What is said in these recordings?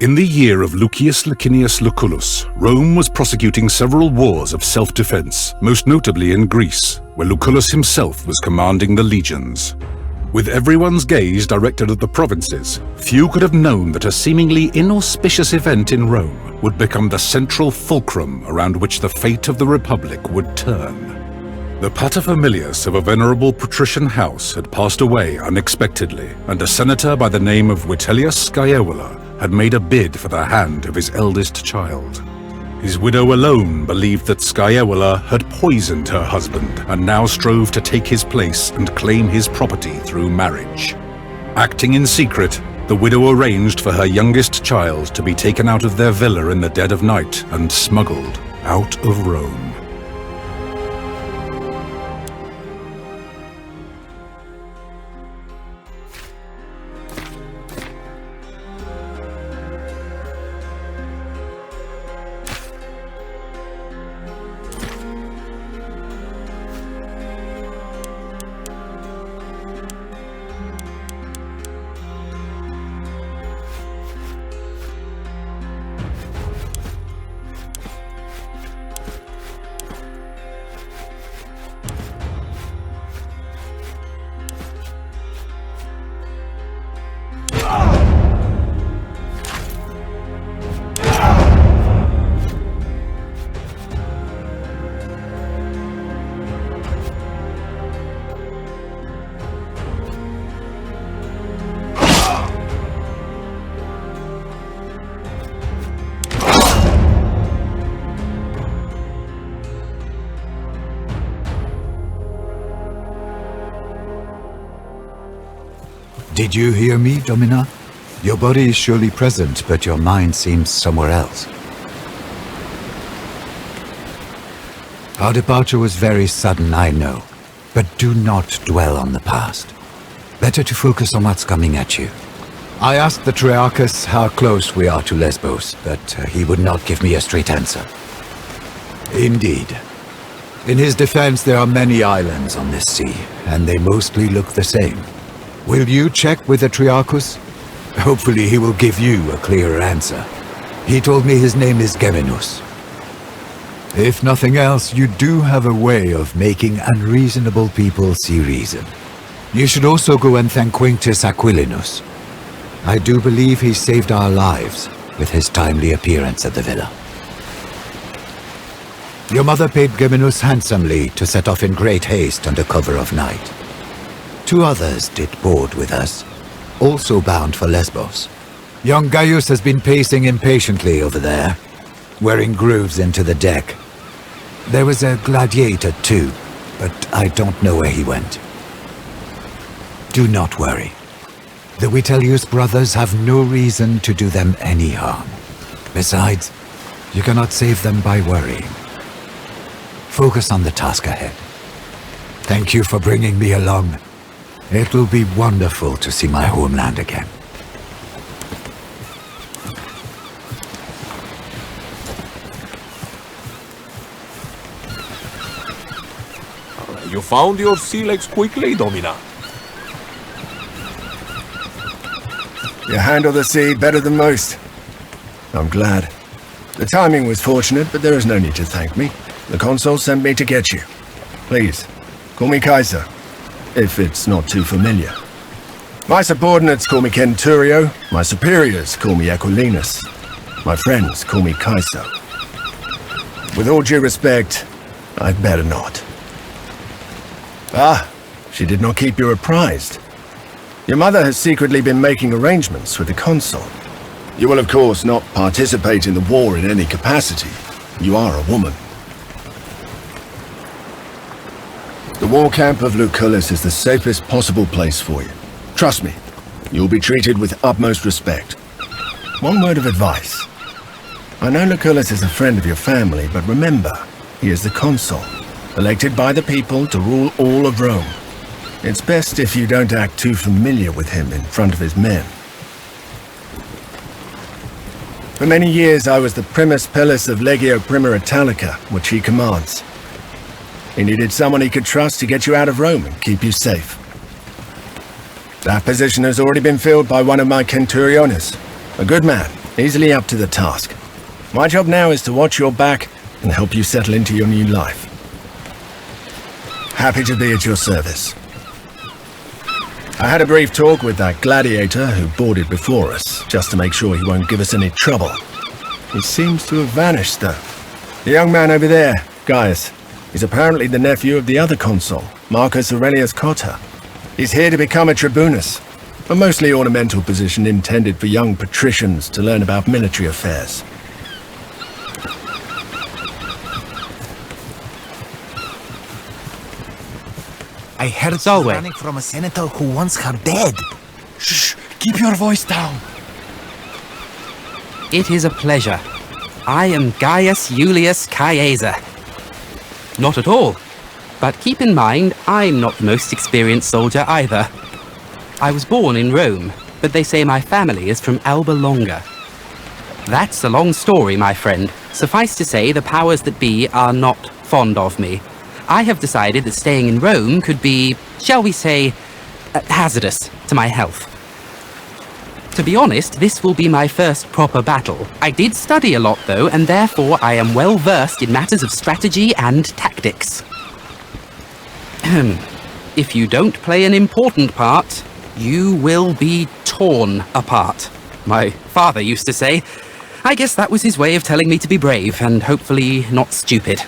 In the year of Lucius Licinius Lucullus, Rome was prosecuting several wars of self-defense, most notably in Greece, where Lucullus himself was commanding the legions. With everyone's gaze directed at the provinces, few could have known that a seemingly inauspicious event in Rome would become the central fulcrum around which the fate of the Republic would turn. The paterfamilias of a venerable patrician house had passed away unexpectedly, and a senator by the name of Vitellius Scaevola had made a bid for the hand of his eldest child. His widow alone believed that Scaevola had poisoned her husband and now strove to take his place and claim his property through marriage. Acting in secret, the widow arranged for her youngest child to be taken out of their villa in the dead of night and smuggled out of Rome. Did you hear me, Domina? Your body is surely present, but your mind seems somewhere else. Our departure was very sudden, I know, but do not dwell on the past. Better to focus on what's coming at you. I asked the Triarchus how close we are to Lesbos, but he would not give me a straight answer. Indeed. In his defense, there are many islands on this sea, and they mostly look the same. Will you check with the Triarchus? Hopefully he will give you a clearer answer. He told me his name is Geminus. If nothing else, you do have a way of making unreasonable people see reason. You should also go and thank Quintus Aquilinus. I do believe he saved our lives with his timely appearance at the villa. Your mother paid Geminus handsomely to set off in great haste under cover of night. 2 others did board with us, also bound for Lesbos. Young Gaius has been pacing impatiently over there, wearing grooves into the deck. There was a gladiator too, but I don't know where he went. Do not worry. The Vitellius brothers have no reason to do them any harm. Besides, you cannot save them by worrying. Focus on the task ahead. Thank you for bringing me along. It will be wonderful to see my homeland again. You found your sea legs quickly, Domina. You handle the sea better than most. I'm glad. The timing was fortunate, but there is no need to thank me. The consul sent me to get you. Please, call me Kaiser, if it's not too familiar. My subordinates call me Centurio, my superiors call me Aquilinus, my friends call me Kaiser. With all due respect, I'd better not. Ah, she did not keep you apprised. Your mother has secretly been making arrangements with the consul. You will of course not participate in the war in any capacity. You are a woman. The war camp of Lucullus is the safest possible place for you. Trust me, you'll be treated with utmost respect. One word of advice. I know Lucullus is a friend of your family, but remember, he is the consul, elected by the people to rule all of Rome. It's best if you don't act too familiar with him in front of his men. For many years I was the primus pilus of Legio Prima Italica, which he commands. He needed someone he could trust to get you out of Rome and keep you safe. That position has already been filled by one of my centuriones, a good man, easily up to the task. My job now is to watch your back and help you settle into your new life. Happy to be at your service. I had a brief talk with that gladiator who boarded before us, just to make sure he won't give us any trouble. He seems to have vanished, though. The young man over there, Gaius, is apparently the nephew of the other consul, Marcus Aurelius Cotta. He's here to become a tribunus, a mostly ornamental position intended for young patricians to learn about military affairs. I heard she's running from a senator who wants her dead. Shh! Keep your voice down. It is a pleasure. I am Gaius Julius Caesar. Not at all. But keep in mind, I'm not the most experienced soldier either. I was born in Rome, but they say my family is from Alba Longa. That's a long story, my friend. Suffice to say, the powers that be are not fond of me. I have decided that staying in Rome could be, shall we say, hazardous to my health. To be honest, this will be my first proper battle. I did study a lot, though, and therefore I am well versed in matters of strategy and tactics. If you don't play an important part, you will be torn apart. My father used to say. I guess that was his way of telling me to be brave and hopefully not stupid.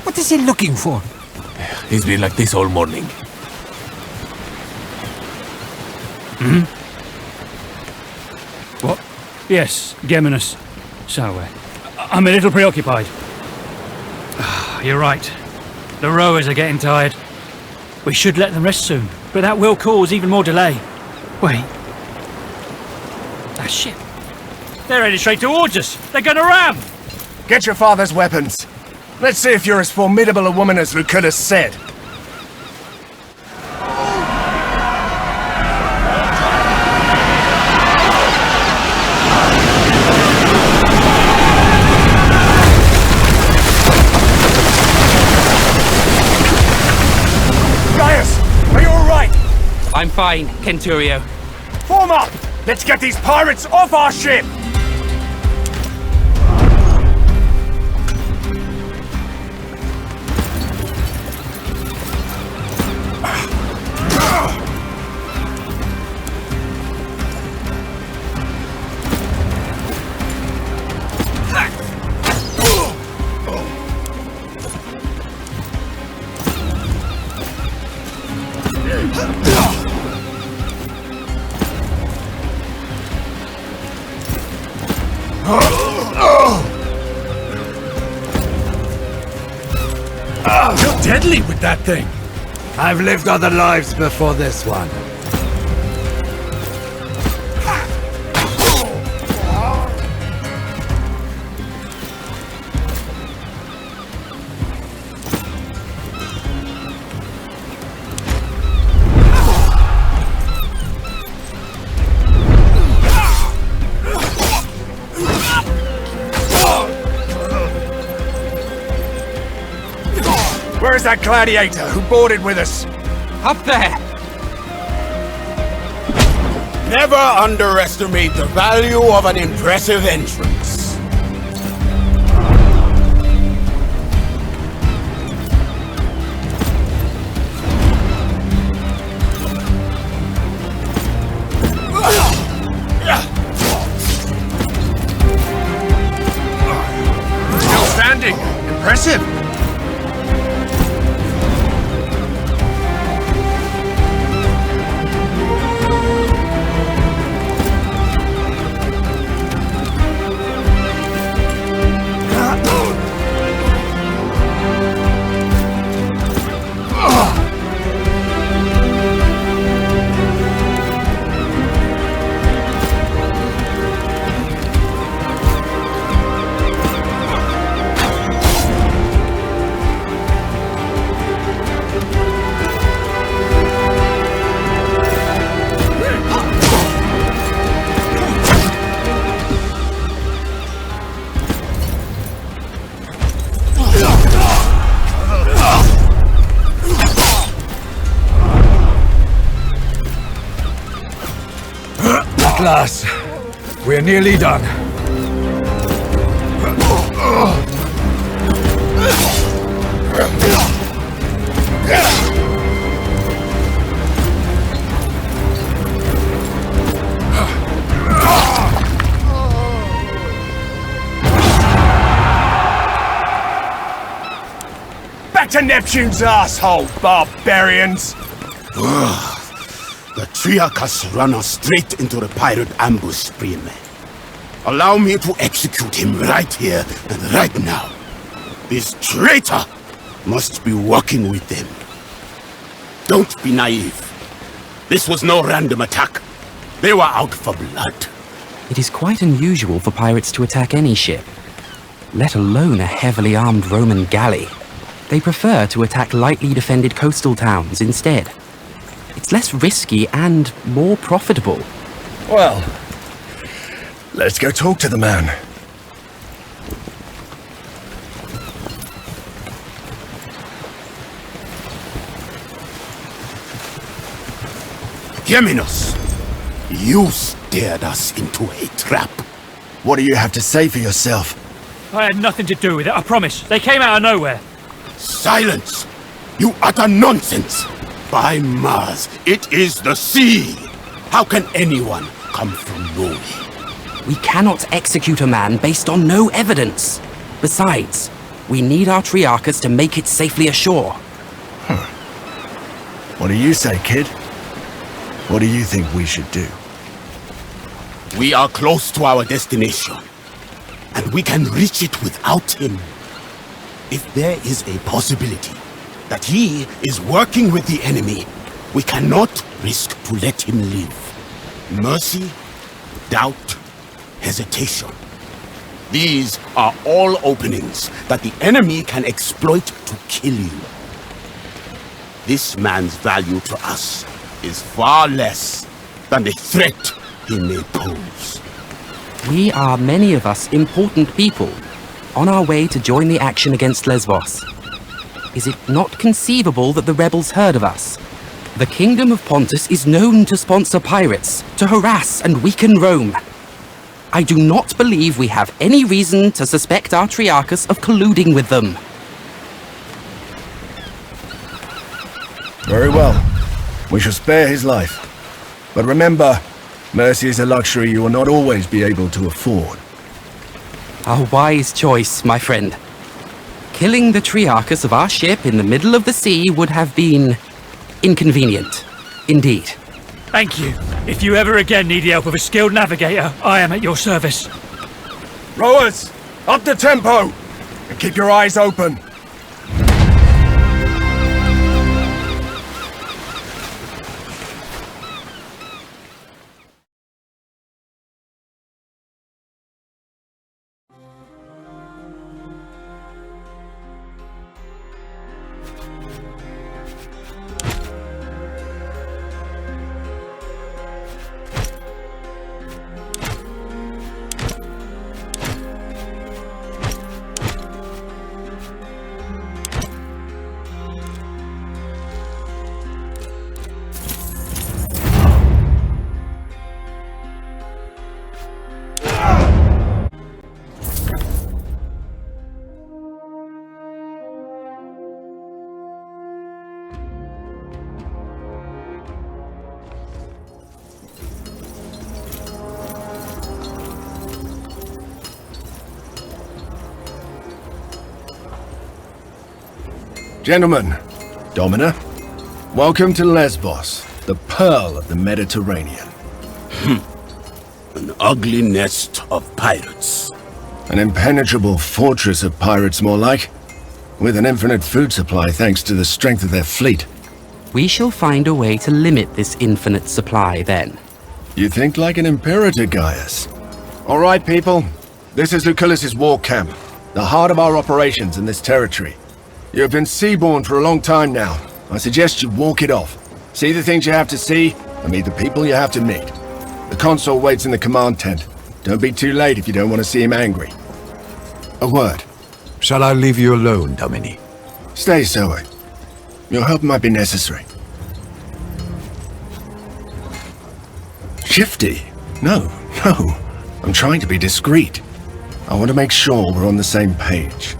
What is he looking for? He's been like this all morning. What? Yes, Geminus. So, I'm a little preoccupied. You're right. The rowers are getting tired. We should let them rest soon, but that will cause even more delay. Wait. Ah, shit. They're headed straight towards us. They're gonna ram! Get your father's weapons. Let's see if you're as formidable a woman as Lucullus said. Gaius, are you all right? I'm fine, Centurio. Form up! Let's get these pirates off our ship! You're deadly with that thing! I've lived other lives before this one. Where's that gladiator who boarded with us? Up there! Never underestimate the value of an impressive entrance. Still standing. Impressive. Alas, we're nearly done. Back to Neptune's asshole, barbarians! The Triarchus run us straight into the pirate ambush stream. Allow me to execute him right here and right now. This traitor must be working with them. Don't be naive. This was no random attack. They were out for blood. It is quite unusual for pirates to attack any ship, let alone a heavily armed Roman galley. They prefer to attack lightly defended coastal towns instead. It's less risky and more profitable. Well, let's go talk to the man. Geminos, you steered us into a trap. What do you have to say for yourself? I had nothing to do with it, I promise. They came out of nowhere. Silence! You utter nonsense! By Mars, it is the sea! How can anyone come from nowhere? We cannot execute a man based on no evidence. Besides, we need our Triarchus to make it safely ashore. What do you say, kid? What do you think we should do? We are close to our destination, and we can reach it without him. If there is a possibility that he is working with the enemy, we cannot risk to let him live. Mercy, doubt, hesitation. These are all openings that the enemy can exploit to kill you. This man's value to us is far less than the threat he may pose. We are, many of us, important people, on our way to join the action against Lesbos. Is it not conceivable that the rebels heard of us? The Kingdom of Pontus is known to sponsor pirates, to harass and weaken Rome. I do not believe we have any reason to suspect our Triarchus of colluding with them. Very well. We shall spare his life. But remember, mercy is a luxury you will not always be able to afford. A wise choice, my friend. Killing the Triarchus of our ship in the middle of the sea would have been inconvenient, indeed. Thank you. If you ever again need the help of a skilled navigator, I am at your service. Rowers, up the tempo! And keep your eyes open. Gentlemen, Domina, welcome to Lesbos, the pearl of the Mediterranean. An ugly nest of pirates. An impenetrable fortress of pirates, more like, with an infinite food supply thanks to the strength of their fleet. We shall find a way to limit this infinite supply, then. You think like an imperator, Gaius. All right, people. This is Lucullus's war camp, the heart of our operations in this territory. You have been seaborne for a long time now. I suggest you walk it off. See the things you have to see, and meet the people you have to meet. The consul waits in the command tent. Don't be too late if you don't want to see him angry. A word. Shall I leave you alone, Domini? Stay, Zoe. Your help might be necessary. Shifty. No. I'm trying to be discreet. I want to make sure we're on the same page.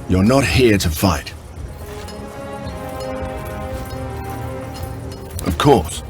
You're not here to fight. Of course,